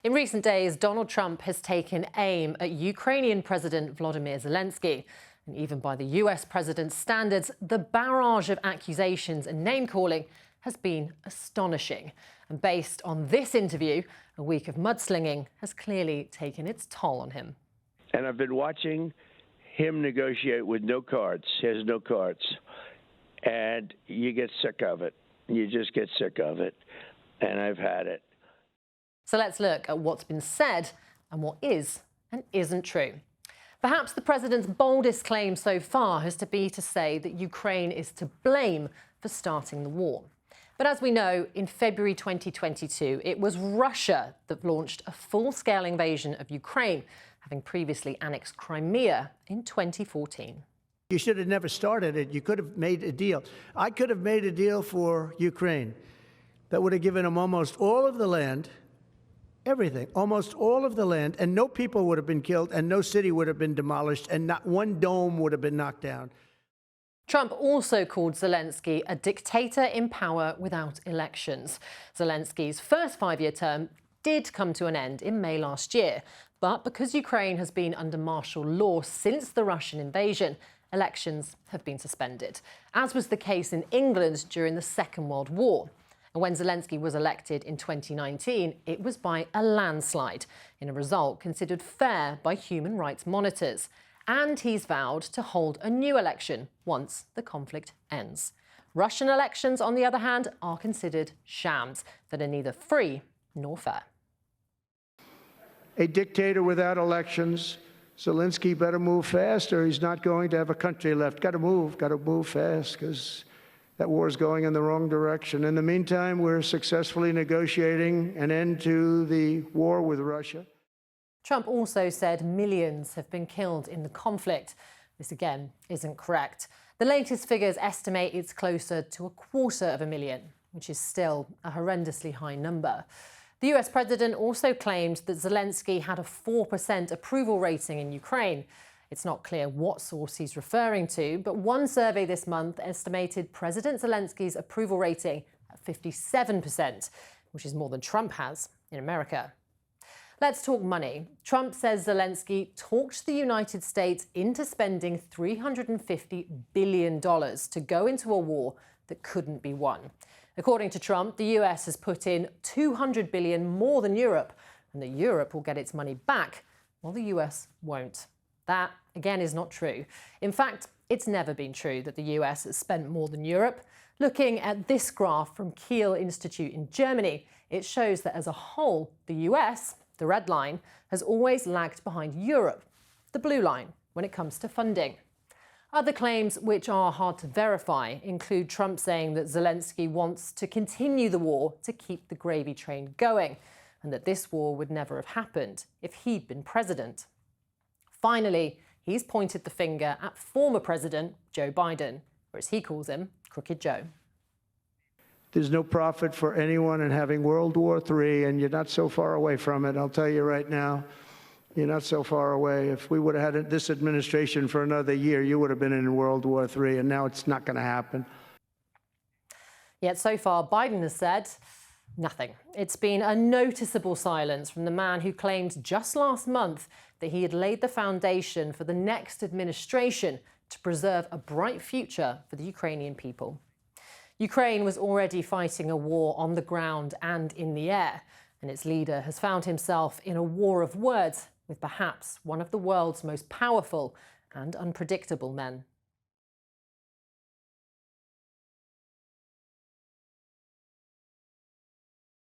In recent days, Donald Trump has taken aim at Ukrainian President Volodymyr Zelensky. And even by the US president's standards, the barrage of accusations and name-calling has been astonishing. And based on this interview, a week of mudslinging has clearly taken its toll on him. And I've been watching him negotiate with no cards. He has no cards. And you get sick of it. You just get sick of it. And I've had it. So let's look at what's been said and what is and isn't true. Perhaps the president's boldest claim so far has to be to say that Ukraine is to blame for starting the war. But as we know, in February 2022, it was Russia that launched a full-scale invasion of Ukraine, having previously annexed Crimea in 2014. You should have never started it. You could have made a deal. I could have made a deal for Ukraine that would have given them almost all of the land, everything, almost all of the land, and no people would have been killed, and no city would have been demolished, and not one dome would have been knocked down. Trump also called Zelensky a dictator in power without elections. Zelensky's first five-year term did come to an end in May last year, but because Ukraine has been under martial law since the Russian invasion, elections have been suspended, as was the case in England during the Second World War. And when Zelensky was elected in 2019, it was by a landslide, in a result considered fair by human rights monitors. And he's vowed to hold a new election once the conflict ends. Russian elections, on the other hand, are considered shams that are neither free nor fair. A dictator without elections. Zelensky better move fast or he's not going to have a country left. Got to move fast, because that war is going in the wrong direction. In the meantime, we're successfully negotiating an end to the war with Russia. Trump also said millions have been killed in the conflict. This, again, isn't correct. The latest figures estimate it's closer to 250,000, which is still a horrendously high number. The US president also claimed that Zelensky had a 4% approval rating in Ukraine. It's not clear what source he's referring to, but one survey this month estimated President Zelensky's approval rating at 57%, which is more than Trump has in America. Let's talk money. Trump says Zelensky talked the United States into spending $350 billion to go into a war that couldn't be won. According to Trump, the US has put in $200 billion more than Europe, and that Europe will get its money back, while the US won't. That, again, is not true. In fact, it's never been true that the US has spent more than Europe. Looking at this graph from Kiel Institute in Germany, it shows that as a whole, the US, the red line, has always lagged behind Europe, the blue line, when it comes to funding. Other claims which are hard to verify include Trump saying that Zelensky wants to continue the war to keep the gravy train going, and that this war would never have happened if he'd been president. Finally, he's pointed the finger at former President Joe Biden, or as he calls him, Crooked Joe. There's no profit for anyone in having World War III, and you're not so far away from it. I'll tell you right now, you're not so far away. If we would have had this administration for another year, you would have been in World War III, and now it's not going to happen. Yet so far, Biden has said nothing. It's been a noticeable silence from the man who claimed just last month that he had laid the foundation for the next administration to preserve a bright future for the Ukrainian people. Ukraine was already fighting a war on the ground and in the air, and its leader has found himself in a war of words with perhaps one of the world's most powerful and unpredictable men.